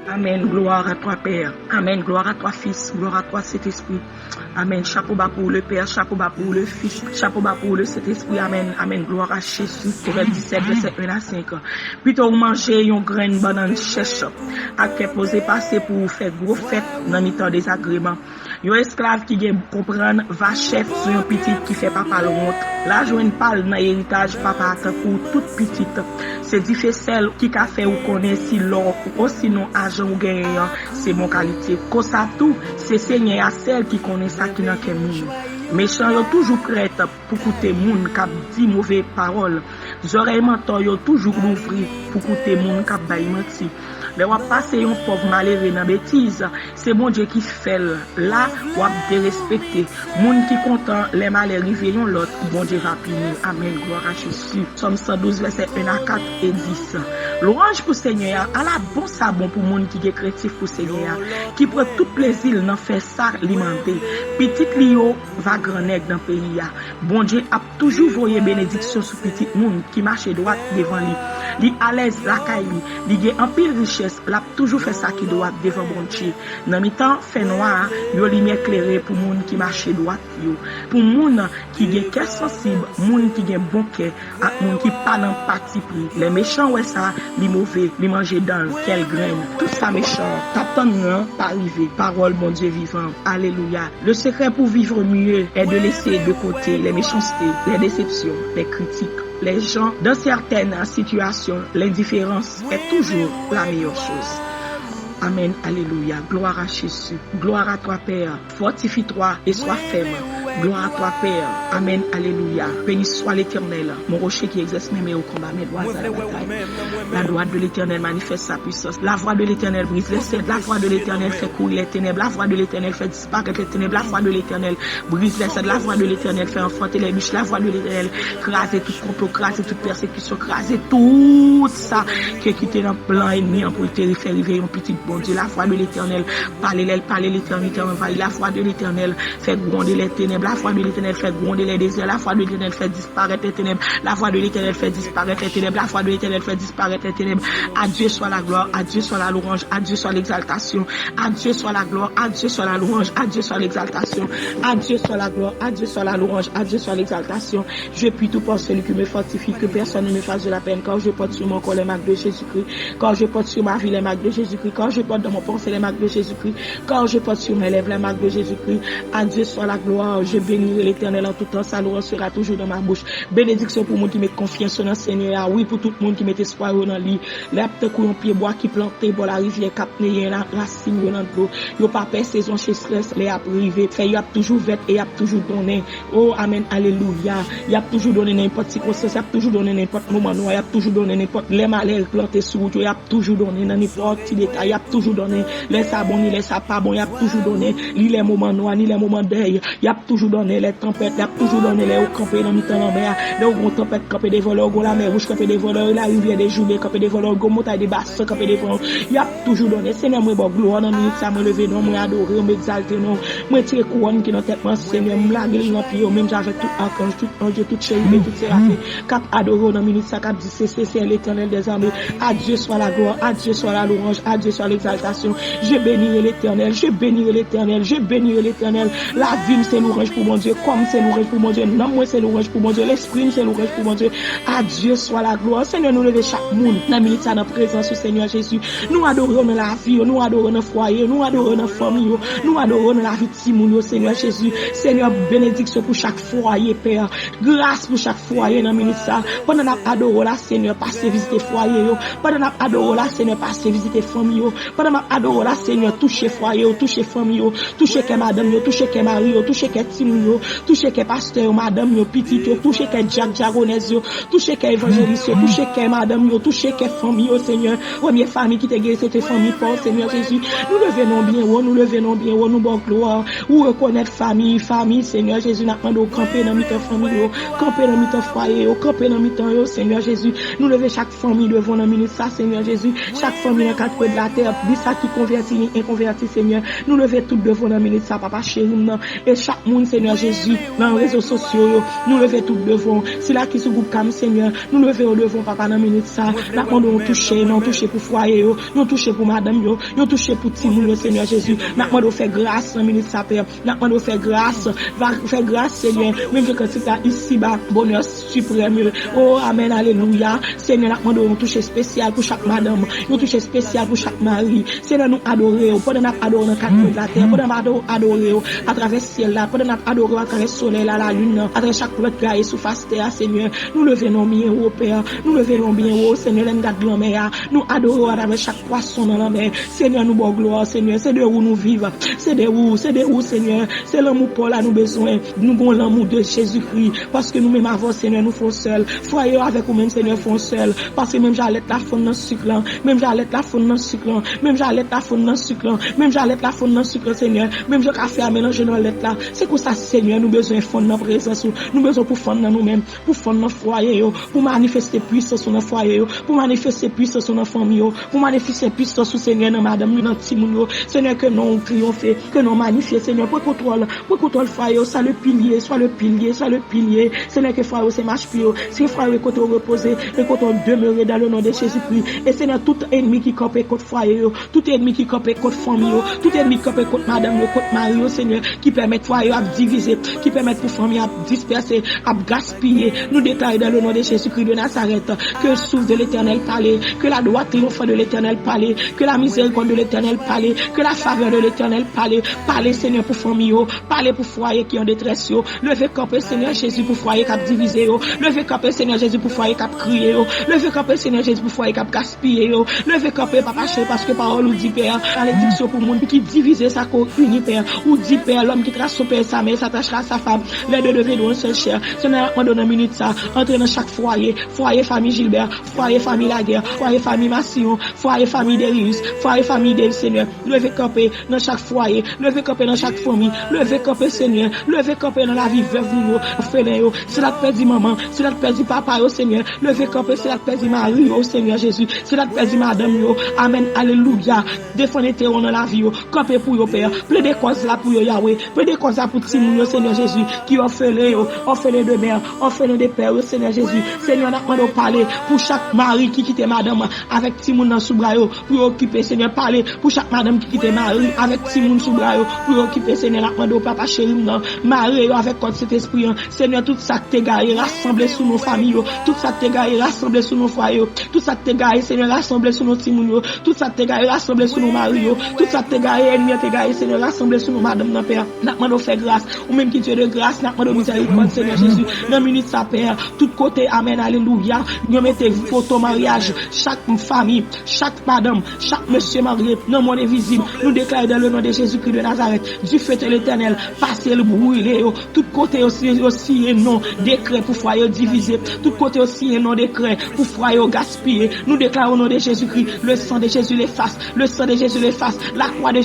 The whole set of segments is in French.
Amen. Gloire à toi, Père. Amen. Gloire à toi, Fils. Gloire à toi, Saint-Esprit. Amen. Chapeau bas pour le Père, chapeau bas pour le Fils, chapeau bas pour le Saint-Esprit. Amen. Amen. Gloire à Jésus. Proverbe 17, verset 1 à 5. Plutôt manger une graine banane chèche, à qui posé passer pour faire gros fête dans le temps des agréments. Yon esclave qui vient comprendre va chef sur un petit qui fait papa le honte. Là, je ne parle dans l'héritage papa pour toute petite. C'est difficile qui a fait ou connaît si l'or ou sinon argent ou gagnant, c'est mon qualité. Comme ça tout, c'est Seigneur à celle qui connaît ça qui n'a qu'un monde. Méchant yo toujours prête pour écouter moun qui dit mauvaises paroles. Oreilles menton yo toujours ouvri pour écouter moun qui bail menti. Le wap passer un pauvre malheureux dans bêtise, c'est bon Dieu qui fait là wap de respecter. Moun qui content les malheureux rivions l'autre, bon Dieu va punir. Amen. Gloire à Jésus. Somme 112 verset 1 à 4 et 10. Louange pour Seigneur, à la bon sabon pour moun qui est créatif pour Seigneur, qui prend tout plaisir dans faire ça alimenter. Petit Lio va grand nèg dans pays. Bon Dieu a toujours voyé bénédiction sur petit moun qui marche droit devant lui. Li à l'aise la caille, li gen en pile richesse, l'a toujours fait ça qui doit devant bon Dieu. Dans mi temps fait noir, yo lumière éclairée pour moun qui marche droit yo. Pour moun qui gen cœur sensible, moun qui gen bon cœur, ak moun qui pas dans parti pris. Les méchants ouais ça, li mauvais, li manger dans quelle graine. Tout ça méchant, t'attendre pas arriver. Parole bon Dieu vivant. Alléluia. Le secret pour vivre mieux est de laisser de côté les méchancetés, les déceptions, les critiques. Les gens, dans certaines situations, l'indifférence est toujours la meilleure chose. Amen, alléluia. Gloire à Jésus. Gloire à toi, Père. Fortifie-toi et sois ferme. Gloire à toi, Père. Amen, alléluia. Béni soit l'Éternel, mon rocher qui exerce mes mains au combat, mes doigts à la bataille. La droite de l'Éternel manifeste sa puissance. La voix de l'Éternel brise les cèdres. La voix de l'Éternel fait courir les ténèbres. La voix de l'Éternel fait disparaître les ténèbres. La voix de l'Éternel brise les cèdres. La voix de l'Éternel fait enfanter les biches. La voix de l'Éternel craser tout complot, craser toute persécution, craser tout ça qui est quitté dans le plan ennemi pour le faire arriver un petit bon Dieu. La voix de l'Éternel parler l'éternité envahit. La voix de l'Éternel fait gronder les ténèbres. La voix de l'Éternel fait gronder les désirs. La voix de l'Éternel fait disparaître les ténèbres. La voix de l'Éternel fait disparaître les ténèbres. La voix de l'Éternel fait disparaître les ténèbres. À Dieu soit la gloire, à Dieu soit la louange, à Dieu soit l'exaltation. À Dieu soit la gloire, à Dieu soit la louange, à Dieu soit l'exaltation. À Dieu soit la gloire, à Dieu soit la louange, à Dieu soit l'exaltation. Je puis tout pour celui qui me fortifie, que personne ne me fasse de la peine. Quand je porte sur mon corps les marques de Jésus-Christ, quand je porte sur ma vie les marques de Jésus-Christ, quand je porte dans mon pensée les marques de Jésus-Christ, quand je porte sur mes lèvres les marques de Jésus-Christ, à Dieu soit la gloire. Je bénirai l'Éternel en tout temps, sa louange sera toujours dans ma bouche. Bénédiction pour moi qui met confiance dans le Seigneur, oui pour tout le monde qui met espoir dans lui. Les petits un pied bois qui planté pour la rivière capné la racine dans l'eau. Yo pas peur saison chez stress, les a privé, fait y a toujours vête et y a toujours donné. Oh amen, alléluia. Y a toujours donné n'importe circonstance, y a toujours donné n'importe moment, y a toujours donné n'importe les malheurs plantés sur route, y a toujours donné dans n'importe petit détail, y a toujours donné les sabons ni les pas bon, y a toujours donné ni les moments noirs ni les moments deuil, y a toujours donné les tempêtes, y a toujours donné les hauts campés dans mi-temps en mer, les gros tempêtes campés des voleurs, la mer rouge campés des voleurs, la rivière des journées campés des voleurs, gros montagne des basses campés des voleurs, y a toujours donné. Seigneur moi bon gloire dans minute ça me lever non, moi adorer, m'exalter non, moi tirer couronne qui dans tête moi Seigneur, me laguer dans pied même avec tout archange, tout ange, tout chérubin, tout séraphin, cap adorer dans minute ça cap dit c'est l'Éternel des armées. À Dieu soit la gloire, à Dieu soit la louange, à Dieu soit l'exaltation. Je bénirai l'Éternel, je bénirai l'Éternel, je bénirai l'Éternel. La vie c'est louange pour mon Dieu, comme c'est louange pour mon Dieu, non moi c'est louange pour mon Dieu, l'esprit c'est louange pour mon Dieu. À Dieu soit la gloire. Seigneur, nous lever chaque monde dans minute ça dans présence du Seigneur Jésus. Nous adorons dans la vie, nous adorons dans le foyer, nous adorons dans la famille, nous adorons dans la vie de Simon, Seigneur Jésus. Seigneur, bénédiction pour chaque foyer, Père. Grâce pour chaque foyer dans minute ça. Pendant nous adorons la Seigneur, passez visiter foyer, pendant nous adorons la Seigneur, passez visiter famille, pendant nous adorons la Seigneur, toucher foyer, toucher famille, toucher que madame, toucher que mari, toucher que Simon, toucher que pasteur, madame, petit, toucher que Jack Jagonès, toucher que évangéliste, toucher que madame, toucher que famille, Seigneur. Première famille qui te guérit, c'était famille pour Seigneur Jésus. Nous levons bien, nous levons bien, nous bon gloire, ou reconnaître famille, Seigneur Jésus, n'a pas de camper dans notre famille, camper dans notre foyer, camper dans notre Seigneur Jésus. Nous levons chaque famille devant la minute ça, Seigneur Jésus. Chaque famille dans quatre coins de la terre, bis ça qui convertit, inconverti, Seigneur. Nous levons tout devant la minute ça, papa chéri, et chaque monde Seigneur Jésus, dans les réseaux sociaux, nous lever tout devant. Si là qui sous groupe cam, Seigneur, nous lever au devant, papa, dans minute ça. Nous demandons toucher, nous toucher pour foyer, nous toucher pour madame, nous toucher pour Timon, Seigneur Jésus. Nous demandons faire grâce dans minute ça, Père. Nous demandons faire grâce, va faire grâce, Seigneur. Même que c'est là, ici, bas, bonheur suprême. Oh, amen, alléluia. Seigneur, nous demandons toucher spécial pour chaque madame, nous toucher spécial pour chaque mari. Seigneur, nous adorer, pendant nous adorer dans quatre coins de la terre, pendant nous adorer à travers le ciel là, pendant nous adorer à travers le soleil là, la lune, à travers chaque plante graille sous face terre, Seigneur. Nous levons bien au Père, nous levons bien au Seigneur, nous gardons la mer, nous adorons à travers chaque poisson dans la mer. Seigneur, nous bon gloire, Seigneur, c'est de où nous vivons, c'est de où, Seigneur, c'est l'amour pour là nous besoin, nous avons l'amour de Jésus-Christ, parce que nous-mêmes avant, Seigneur, nous faisons seuls, foyer avec nous-mêmes, Seigneur, faisons seuls, parce que même j'allais la fond dans ce sucre, même j'allais la fond dans ce sucre, même j'allais la fond dans ce sucre, même j'allais la fond dans ce sucre, Seigneur, même je café à mélanger dans l'être là, c'est pour ça, Seigneur, nous besoin de fondre dans présence, nous besoin pour fondre dans nous-mêmes, pour fondre dans foyer, pour manifester puissance sur nos foyers, pour manifester puissance sur nos familles, pour manifester puissance sur Seigneur, dans madame, dans Timoun, Seigneur, que nous triompher, que nous magnifier, Seigneur, pour contrôle foyer, soit le pilier, Seigneur, que foyer, c'est marche pire, c'est foyer, que tu reposer, et que tu demeurer dans le nom de Jésus-Christ, et Seigneur, tout ennemi qui campe contre foyer, tout ennemi qui campe contre famille, tout ennemi qui campe contre madame, contre mari, Seigneur, qui permet foyer à diviser, qui permet pour famille à disperser, à gaspiller, nous déclarons dans le nom de Jésus-Christ de Nazareth, que le souffle de l'Éternel parle, que la droite triomphante de l'Éternel parle, que la miséricorde de l'Éternel parle, que la faveur de l'Éternel parle, Seigneur, pour famille, parle pour foyer qui en détresse, levez camper, Seigneur Jésus, pour foyer qui a divisé, levez camper, Seigneur Jésus, pour foyer qui a crié, levez camper, Seigneur Jésus, pour foyer qui a gaspillé, levez camper, papa, parce que parole ou dit Père, malédiction pour le monde qui divise sa co uni, Père, ou dit Père, l'homme qui trace son Père, sa mère, s'attachera à sa femme, les deux deviendront seul cher, Seigneur, on donne une minute ça, entrer dans chaque foyer, famille Gilbert, foyer famille Laguerre, foyer famille Massillon, foyer famille Derius, foyer famille Del Seigneur, levez camper dans chaque foyer, levez camper dans chaque famille, levez camper Seigneur, levez camper dans la vie veuve nous, félin, c'est la perdu maman, c'est la perdu papa au Seigneur, levez camper, c'est la perdu Marie au Seigneur Jésus, c'est la perdu madame yo, amen, alléluia, défendez dans la vie yo, camper pour yo Père, plaidez cause là pour yo Yahweh, plaidez cause là pour Timon Seigneur Jésus, qui orphelin de mère, orphelin de père au Seigneur Jésus, Seigneur, n'a pas parler pour chaque mari qui quitte madame avec Timon dans sous bras pour occuper, Seigneur, parler pour chaque madame qui quitte mari avec Timon sous bras pour occuper, Seigneur, n'a pas papa chéri non, mari avec contre cet esprit, Seigneur, tout ça que t'es garé rassemblé sous nos familles, tout ça que t'es garé rassemblé sous nos foyers, tout ça que t'es garé, Seigneur, rassemblé sous nos Timon, tout ça que t'es garé rassemblé sous nos maris, tout ça que t'es garé ennemi t'es garé, Seigneur, rassemblé sous nos madame dans Père, n'a pas fait grâce, ou même qui Dieu de grâce, n'a pas de miséricorde, Seigneur Jésus, dans minute sa Père, tout côté, amen, alléluia, nous mettez photo mariage, chaque famille, chaque madame, chaque monsieur marié, non monde visible, nous déclarons dans le nom de Jésus-Christ de Nazareth, du feu de l'Éternel, passez le brûler, tout côté aussi un nom décret pour foyer divisé, tout côté aussi un nom décret pour foyer gaspillé, nous déclarons au nom de Jésus-Christ, le sang de Jésus l'efface, le sang de Jésus l'efface, la croix de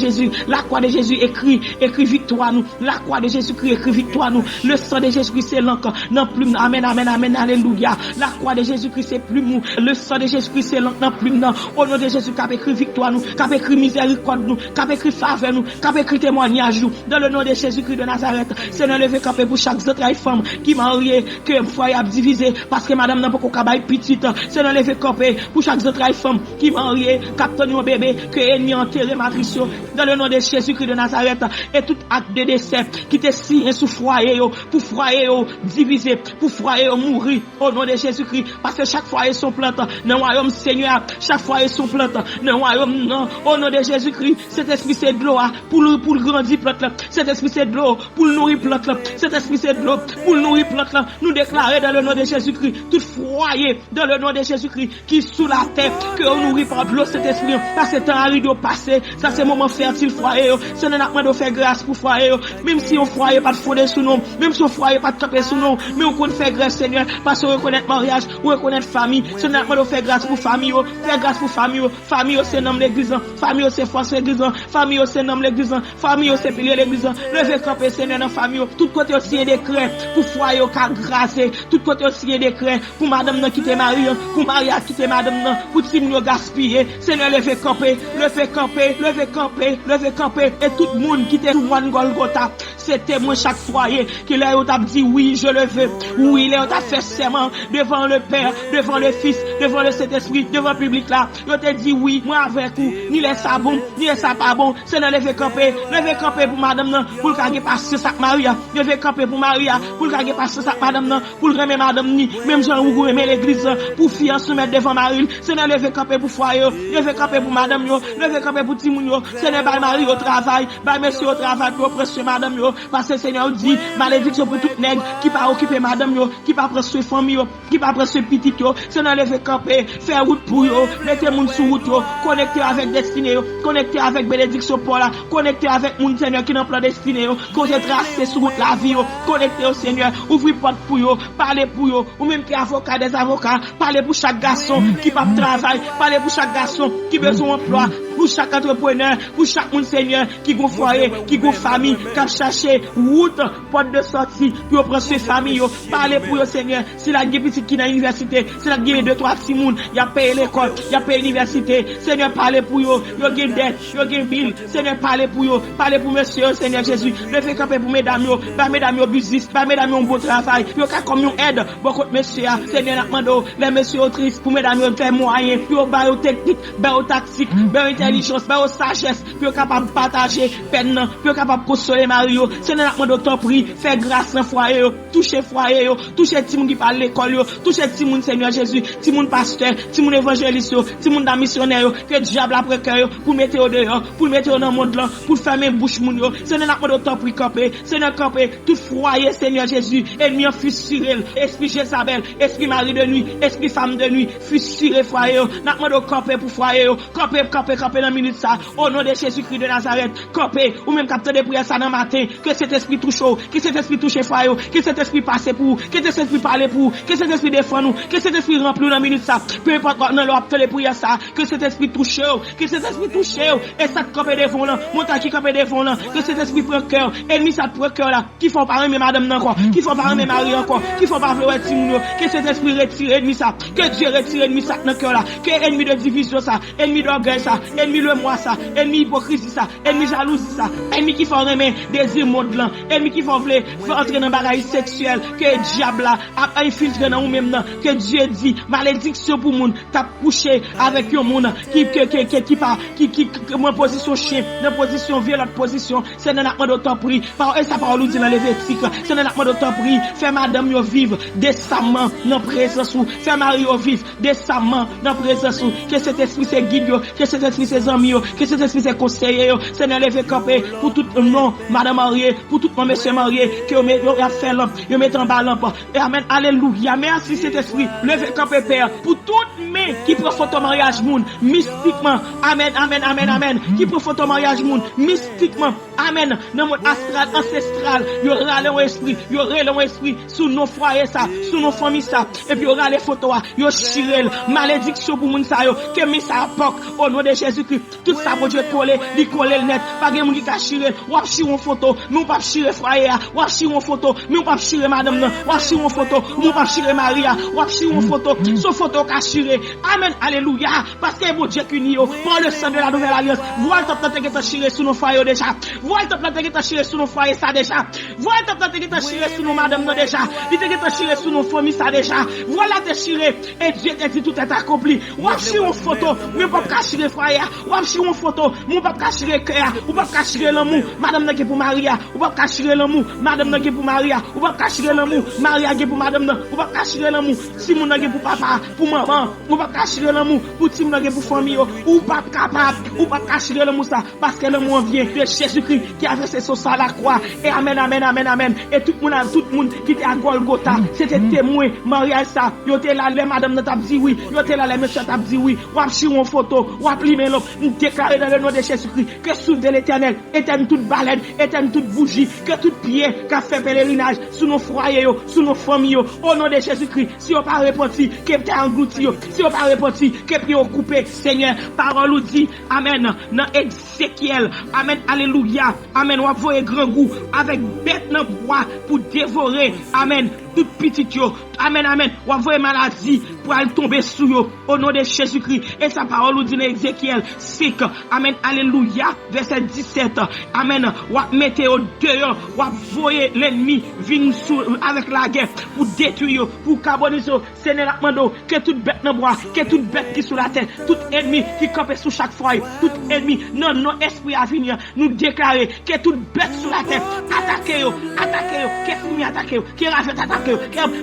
Jésus écrit victoire nous, la croix de Jésus-Christ écrit victoire nous, le sang de Jésus-Christ c'est l'encre, non plus, amen, alléluia, la croix de Jésus-Christ c'est plus mou, le sang de Jésus-Christ c'est l'encre, non plus, non, au nom de Jésus qui a écrit victoire nous, qui a écrit miséricorde nous, qui a écrit faveur nous, qui a écrit témoignage nous, dans le nom de Jésus-Christ de Nazareth, Seigneur, levé camper pour chaque autre femme qui mariée, que foyer a divisé, parce que madame n'a pas qu'au cabaye petite, Seigneur, levé camper pour chaque autre femme qui mariée, captain un bébé, que ennemi enterré matrice, dans le nom de Jésus-Christ de Nazareth, et tout acte de décès qui te signe sous foyer, pour foyer divisé, pour foyer mourir, au nom de Jésus-Christ, parce que chaque foyer son plante, dans le royaume Seigneur, chaque foyer son plante, dans le royaume, non, au nom de Jésus-Christ, cet esprit c'est de l'eau, pour le grandir plante, cet esprit c'est de l'eau, pour le nourrir plante, cet esprit c'est de l'eau, pour le nourrir plante, nous déclarer dans le nom de Jésus-Christ, tout foyer, dans le nom de Jésus-Christ, qui sous la terre, que on nourrit par de l'eau cet esprit, parce que temps arrive de passer, ça c'est moment fertile foyer, c'est un acte de faire grâce pour foyer, même si on foyer pas de fonder sous nous, même si on foyer pas de taper sous nous, mais on compte faire grâce Seigneur, parce qu'on reconnaît mariage, on reconnaît famille, c'est un acte de faire grâce pour famille, faire grâce pour famille, famille c'est nom l'église, famille c'est force l'église, famille c'est nom l'église, famille c'est pilier l'église, levez camper Seigneur dans famille, tout côté aussi un décret pour foyer qu'a grâce, tout côté aussi un décret pour madame qui te marie, pour Maria qui te madame, pour Timon gaspiller, Seigneur levez camper, et tout le monde qui te sous Golgotha, c'est témoin chaque foyer, qui là, on t'a dit oui, je le veux. Oui, là, on t'a fait serment devant le Père, devant le Fils, devant le Saint-Esprit, devant le public là. On t'a dit oui, moi avec vous, ni les ça bon, ni les ça pas bon. C'est dans lever camper pour madame nan, pour le carguer passer sac Maria. Lever camper pour Maria, pour le carguer passer sac madame nan, pour le remettre madame ni, même Jean ou remettre l'église pour fier se mettre devant Marie. C'est dans lever camper pour foyer, lever camper pour madame yo, lever camper pour Timoun yo. C'est dans ba Marie au travail, ba monsieur au travail pour oppresser madame yo, parce que Seigneur dit malédiction pour tout nègre qui pas occuper madame yo, qui pas prendre soin famille yo, qui pas prendre soin petit yo. C'est dans lever camper, faire route pour yo, mettez moun sur route yo, connecter avec destinée yo, connecter avec bénédiction pour là, connecter avec moun Seigneur qui dans plan destiné yo, côté tracer sur route la vie yo, connecter au Seigneur, ouvrir porte pour yo, parler pour yo, ou même qui avocat des avocats, parler pour chaque garçon qui pas travail, parler pour chaque garçon qui besoin d'emploi, pour chaque entrepreneur, pour chaque monde Seigneur qui gon foyer, qui gon famille, qui a cherché route, porte de sortie pour prendre ses familles yo, parler pour yo Seigneur, si la petit qui dans l'université, si la gué 2-3 petits moun, y a payé l'école, y a payé l'université, Seigneur parler pour yo, yo gen dette, yo gen bill, Seigneur parler pour yo, parler pour monsieur Seigneur Jésus, levez camper pour mesdames yo, ba mesdames yo business, ba mesdames yo bon travail, yo ka comme yon aide, beaucoup de monsieur Seigneur n'a mando, les messieurs autrices pour mesdames yo faire moyen, yo ba yo technique, ba yo tactique, ba yo intelligence, ba yo sagesse, pour yo capable partager peine, pour yo capable consoler Mario, Seigneur n'a mando ton prix, faire grâce dans foyer yo, toucher foyer yo, toucher ti moun qui parle l'école yo, toucher ti moun Seigneur Jésus, ti moun pasteur, ti moun évangéliste yo, ti moun da missionnaire yo, que diable après cœur yo, pour mettre au dehors, pour mettre dans le monde là, pour fermer bouche moun yo, Seigneur n'a mando ton prix camper, Seigneur camper, tout foyer Seigneur Jésus, ennemi fussuré, esprit Jézabel, esprit mari de nuit, esprit femme de nuit, fussuré foyer yo, n'a mando camper pour foyer yo, camper dans minute ça, au nom de Jésus-Christ de Nazareth, camper, ou même capter des prières ça dans matin, que cet esprit touche, que cet esprit touche foyer yo, que cet esprit passe pour, que cet esprit parle pour, que cet esprit défend nous, que cet esprit remplit dans minute ça, peu importe dans leur faire les prières ça, que cet esprit touche, que cet esprit touche, et ça camper devant là, montagne qui camper devant là, que cet esprit prend cœur, ennemi ça prend cœur là, qui font pas aimer madame nan quoi, qui font pas aimer Marie encore, qui font pas vouloir Timoun, que cet esprit retire ennemi ça, que Dieu retire ennemi ça dans cœur là, que ennemi de division ça, ennemi d'orgueil ça, ennemi le moi ça, ennemi hypocrisie ça, ennemi jalousie ça, ennemi qui font aimer désir monde là, ennemi qui font vouloir entrer dans bagaille sexuelle, que diable là a infiltré dans nous même là, que Dieu dit malédiction pour monde t'a couché avec un monde qui en position chien, dans position violente position, c'est dans la main d'autant prix, par sa parole dit dans Lévitique, c'est dans la main d'autant prix, fait madame yo vivre décemment dans présence ou, fait mari yo vivre décemment dans présence ou, que cet esprit c'est guide yo, que cet esprit c'est amis yo, que cet esprit c'est conseiller yo, c'est dans lever camper pour tout nom madame mariée, pour tout mon monsieur marié, que yo met yo fait lampe, yo met en bas lampe, et amen, alléluia, merci cet esprit, lever camper père, pour toute main qui profite ton mariage moun, mystiquement, amen, amen, amen, amen, qui profite ton mariage moun, mystiquement, amen, dans mon astral, ancestral, yo râle en esprit, sous nos foyers ça, sous nos familles ça, et puis yo râle photo, yo chirel, malédiction pour moun sa yo, que mi sa apok, au nom de Jésus-Christ, tout ça pour Dieu coller, li coller le net, pas gen moun qui ka chirel, wap chire en photo, nous pas chire foyer, wap chire en photo, nous pas chire madame nan, wap chire en photo, nous pas chire Maria, wap chire en photo, so photo ka chire, amen, alléluia, parce que bon Dieu qu'uni yo, par le sang de la nouvelle alliance, voilà ta plante qui t'a chire sous nos foyers déjà, voilà ta plante qui t'a chire sous nos foyers ça déjà, voilà ta plante qui t'a chire sous nos madame nan déjà, il t'a chire sous nos familles ça déjà, voilà t'a chire, et Dieu t'a dit tout est accompli, wap chire en photo, mais pas ka chire foyer, wap chire en photo, mon pas ka chire cœur, ou pas ka chire l'amour, madame nan qui pour Maria, ou pas ka chire l'amour, madame nan qui pour Maria, ou pas ka chire l'amour, Maria qui pour madame nan, ou pas ka chire l'amour, si mon nan qui pour papa, pour maman, ou pas ka chire l'amour, pour Tim nan qui pour famille, ou pas capable, ou pas ka chire l'amour ça, parce que l'amour vient de Jésus-Christ qui a versé son sang à la croix, et amen, amen, amen, amen, et tout le monde qui était à Golgotha, c'était témoin, mariage ça, yo te là, les madame nan t'a dit oui, yo te là, les monsieur t'a dit oui, ou chire en photo, ou plimer l'homme, déclarer dans le nom de Jésus-Christ, que souffle de l'éternel, éteigne toute baleine, éteigne toute bougie, que tout pied qui a fait pèlerinage sous nos foyers, sous nos familles, au nom de Jésus-Christ, si on pas repenti, que t'es englouti, si on pas repenti, que puis on coupé, Seigneur, parole ou dit, amen, dans Ézéchiel, amen, alléluia, amen, on va voir grand goût, avec bête dans bois, pour dévorer, amen, tout petit yo. Amen, amen. Ou envoyer maladie pour aller tomber sur yo. Au nom de Jésus-Christ. Et sa parole nous dit dans Ézéchiel 5. Amen, alléluia. Verset 17. Amen. Ou mettez au dehors. Ou voyer l'ennemi venir avec la guerre pour détruire, pour carboniser. Seigneur, que toute bête dans bois, que toute bête qui sur la terre, tout ennemi qui campe sur chaque foyer, tout ennemi, non, non, esprit à venir, nous déclarer que toute bête sur la terre, attaquez-yo, qu'est-ce qui attaque, qui a fait attaquer,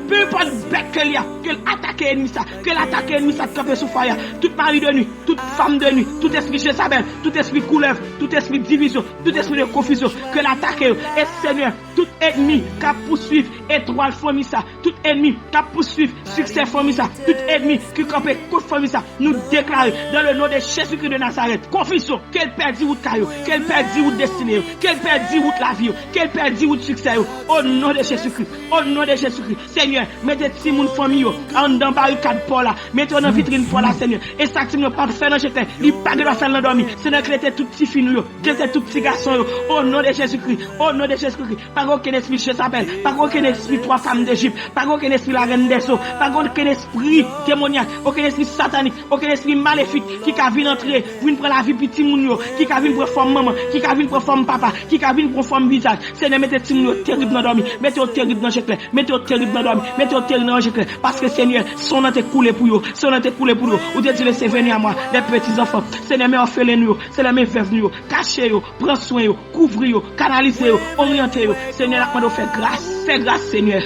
peu importe bête que y a, que l'attaque ennemi ça, que l'attaque ennemi ça campe sur foyer, toute mari de nuit, toute femme de nuit, tout esprit Jézabel, tout esprit couleuvre, tout esprit division, tout esprit de confusion, que l'attaque, et Seigneur, tout ennemi qui poursuivre étoile famille ça, tout ennemi qui poursuivre succès famille ça, tout ennemi qui campe contre famille ça, nous déclarons dans le nom de Jésus-Christ de Nazareth, confusion, qu'elle perdit route caillou, qu'elle perdit route destinée, qu'elle perdit route la vie, qu'elle perdit route succès, au nom de Jésus-Christ, au nom de Jésus-Christ, Seigneur, mettez si mon famille en dans barricade pour là, mettez dans vitrine pour là, Seigneur, et ça qui ne pas faire dans jeter, il pas de la faire l'endormi, Seigneur, que était tout petit fini, que était tout petit garçon, au nom de Jésus-Christ, au nom de Jésus-Christ, pas aucun esprit Jézabel, pas aucun esprit trois femmes d'Égypte, pas aucun esprit la reine des eaux, pas aucun esprit démoniaque, aucun esprit satanique, aucun esprit maléfique qui a vu entrer, vient prendre la vie petit moun qui a vu prendre forme maman, qui a vu prendre forme papa, qui a vu prendre forme visage. Seigneur, mettez petit moun terrible dans dormi, mettez terrible dans jecle, mettez terrible dans dormi, mettez terrible dans jecle parce que Seigneur, son nom est coulé pour vous, son nom est coulé pour vous. Ou te laissez venir à moi les petits enfants. Seigneur, mes orphelins, Seigneur, mes veuves, cachez yo, prends soin yo, couvrez yo, canalisez yo, orientez yo. Seigneur, la fais grâce Seigneur.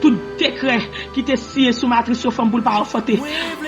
Tout décret qui te signé sous matrice au femme pour pas enfanter.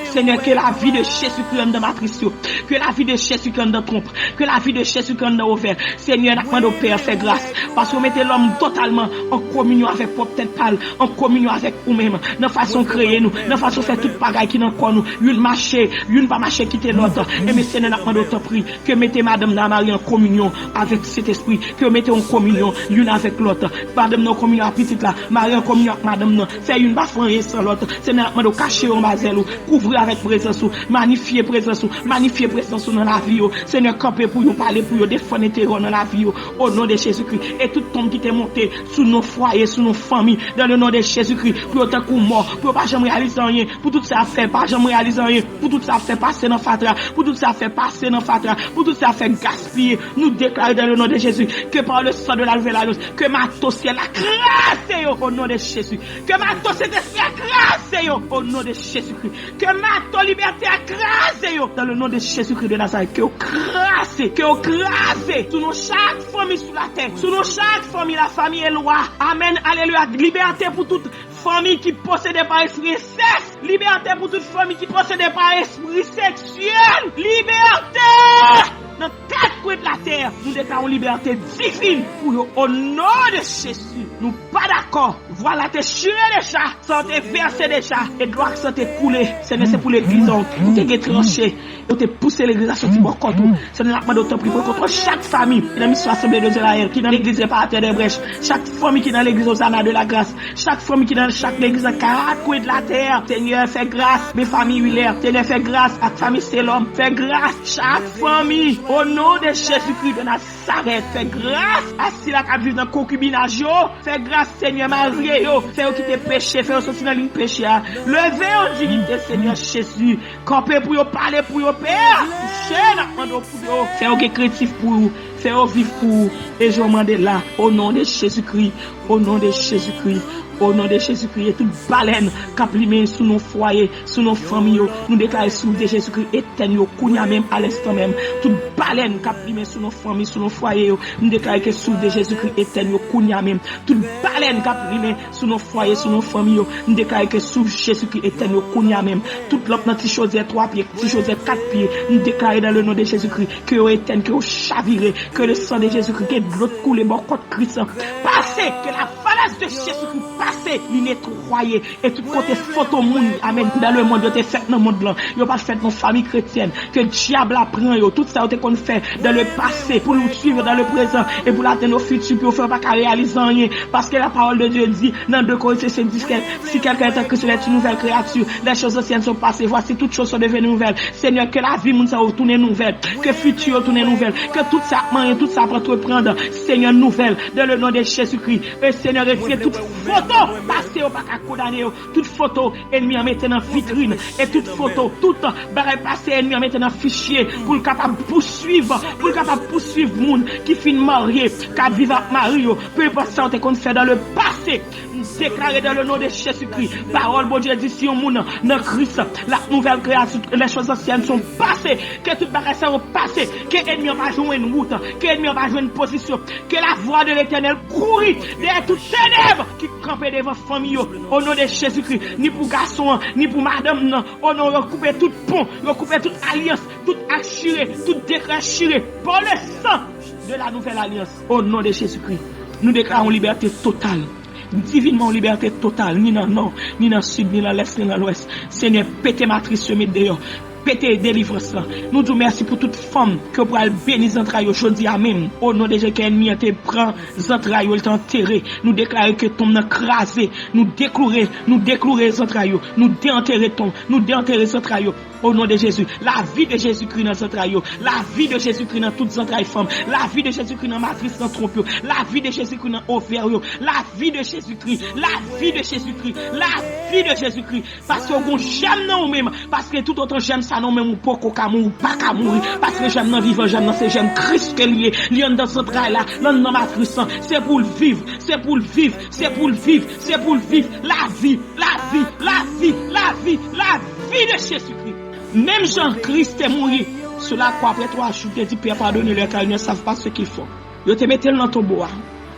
Seigneur, que la vie de Jésus-Christ dans matrice, que la vie de Jésus-Christ dans trompe, que la vie de Jésus-Christ dans ouvert. Seigneur, nous Père, fais grâce parce que vous mettez l'homme totalement en communion avec votre tête pâle, en communion avec vous-même, dans façon créer nous, dans façon faire toute bagaille qui n'en quoi nous, une marcher, une pas marcher quitter l'autre. Et mais Seigneur, nous te prie que mettez Madame Marie en communion avec cet esprit, que mettez en communion l'une avec l'autre. Madame en communion à petite là, Marie en communion avec Madame non, c'est une bafouille sans l'autre. Seigneur, nous cacher en bazel ou couvrir avec présence ou magnifier présence dans la vie. Seigneur, camper pour nous parler pour nous défendre terreur dans la vie au nom de Jésus-Christ. Et tout tombe qui t'est monté sous nos foyers, sous nos familles, dans le nom de Jésus-Christ, pour autant qu'on mort, pour pas jamais réaliser rien, pour tout ça faire pas jamais réaliser rien, pour tout ça faire passer dans fatra, pour tout ça faire passer dans fatra, pour tout ça faire gaspiller. Nous déclarons dans le nom de Jésus que par le sang de la nouvelle alliance, que ma ciel a crassé au nom de Jésus, que ma cet esprit a crassé au nom de Jésus-Christ, que ma liberté a crassé dans le nom de Jésus-Christ de Nazareth, que crassé sous nos chaque famille sur la terre, sous nos chaque famille, la famille est loi. Amen, alléluia. Liberté pour toute famille qui possède par esprit inceste, liberté pour toute famille qui possède par esprit sexuel, liberté dans quatre coins de la terre. Nous déclarons liberté divine pour eux au nom de Jésus. Nous pas d'accord. Voilà tes chien déjà, sans te verser déjà, et gloire sans te couler. C'est pour l'église, on te tranché, on te poussé l'église à sortir pour contre. C'est la demande d'autant prier contre chaque famille qui est dans mission assemblée de Israël, qui est dans l'église de par terre des brèches, chaque famille qui est dans l'église aux Anna de la grâce, chaque famille qui est dans chaque église à quatre coins de la terre. Seigneur, fais grâce, mes familles huilaires. Seigneur, fais grâce à la famille c'est l'homme. Fais grâce chaque famille au nom de Jésus-Christ de Nazareth. Fais grâce à ceux qui vivent dans le concubinage. Fais grâce, Seigneur, Marie. Fais qui te péché, fais sortir dans l'une péché. Levez en dignité, Seigneur Jésus. Campez pour vous, parler pour vous, Père. Fais qui créatif pour vous. Fais vivre pour vous. Et je demande là, au nom de Jésus-Christ, au nom de Jésus-Christ. Au nom de Jésus-Christ, et toute baleine qui sous nos foyers, sous nos familles, nous déclarons sous de Jésus-Christ éteigne, kounya même à l'instant même. Toute baleine qui sous nos familles, sous nos foyers, nous déclarons que sous de Jésus-Christ éteigne, kounya même. Toute baleine qui sous nos foyers, sous nos familles, nous déclarons que sous Jésus-Christ éteigne, kounya même. Toute l'autre petit chose 3 pieds, petit chose 4 pieds, nous déclarons dans le nom de Jésus-Christ que vous éteigne, que vous chavirez, que le sang de Jésus-Christ, que de l'autre coule, bon contre Christ, passez, que la falaise de Jésus-Christ passez, il nettoyer et tout côté photo monde, amen, dans le monde, vous fait dans le monde blanc, vous pas fait dans la famille chrétienne, que le diable apprend, tout ça vous qu'on fait dans le passé, pour nous suivre dans le présent, et pour l'atteindre au futur, pour faire pas qu'à réaliser rien, parce que la parole de Dieu dit, dans 2 Corinthiens 5:17, si quelqu'un est en Christ, c'est une nouvelle créature, les choses anciennes sont passées, voici toutes choses sont devenues nouvelles, Seigneur, que la vie, ça retourne nouvelle, que futur retourne nouvelle, que tout ça, tout ça va reprendre, Seigneur, nouvelle, dans le nom de Jésus-Christ, et Seigneur, retirer toute photo passée au pas qu'à condamner, toute photo ennemi en mettant en vitrine et toute photo, toute barre passée ennemi en mettant en fichier pour le capable poursuivre monde qui finit marié, qui vivre avec Mario, peu importe ça on te qu'on fait dans le passé, déclaré dans le nom de Jésus-Christ. Parole bon Dieu dit si on monde dans Christ, la nouvelle création, les choses anciennes sont passées, que toute barre ça passé, que ennemi va jouer une route, que ennemi va jouer une position, que la voix de l'Éternel courir derrière toutes ténèbres qui campent devant famille au nom de Jésus-Christ, ni pour garçon, ni pour madame, non, au nom recouper tout pont, recouper toute alliance, tout assuré, tout décret assuré par le sang de la nouvelle alliance au nom de Jésus-Christ. Nous déclarons liberté totale. Divinement liberté totale, ni dans le nord, ni dans le sud, ni dans l'est, ni dans l'ouest. Seigneur, pétez matrice, se mettre dehors. Pétez délivrance là. Nous disons merci pour toute femme que pour elle bénir entrailles aujourd'hui amen. Au nom de Jésus qui ennemi te prend entrailles il t'enterrer. Nous déclarer que ton crasé, nous déclourer entrailles, nous déenterrer entrailles. Au nom de Jésus, la vie de Jésus-Christ dans entrailles, la vie de Jésus-Christ dans toutes entrailles femmes, la vie de Jésus-Christ dans matrice dans trompe, la vie de Jésus-Christ dans ovaire, la vie de Jésus-Christ, la vie de Jésus-Christ, la vie de Jésus-Christ. Parce que on j'aime non même, parce que tout autant j'aime ça non même ou pas qu'à mourir, pas qu'à mourir, parce que j'aime non vivant, j'aime non c'est j'aime Christ que lié, lié dans entrailles là, dans matrice, c'est pour le vivre, c'est pour le vivre, c'est pour le vivre, c'est pour le vivre, la vie, la vie, la vie, la vie, la vie de Jésus-Christ. Même Jean-Christ est mort sur la croix après 3 jours, il dit Père pardonne leur car ils ne savent pas ce qu'ils font. Ils te mettent dans ton bois.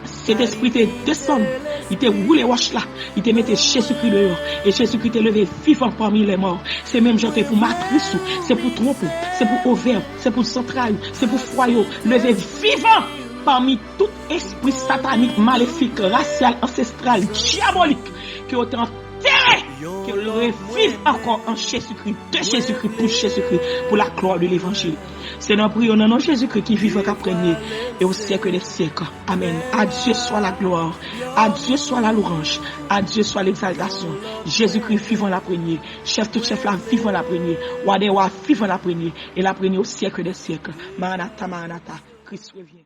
Cet esprit te descend, il te roule wash là, il te mettait Jésus-Christ dehors et Jésus-Christ te levé vivant parmi les morts. C'est même Jean pour matrice, c'est pour trompe, c'est pour ovaire, c'est pour centrale, c'est pour foyer, levé vivant parmi tout esprit satanique, maléfique, racial, ancestral, diabolique qui ont que le revive encore en Jésus-Christ, de Jésus-Christ, pour Jésus-Christ, pour la gloire de l'évangile. C'est dans prière dans Jésus-Christ qui vit qu'après et au siècle des siècles. Amen. À Dieu soit la gloire, à Dieu soit la louange, à Dieu soit l'exaltation. Jésus-Christ vivant la première, chef tout chef là vivant la première, Wadewa vivant la première, et la première au siècle des siècles. Maranatha, Maranatha, Christ revient.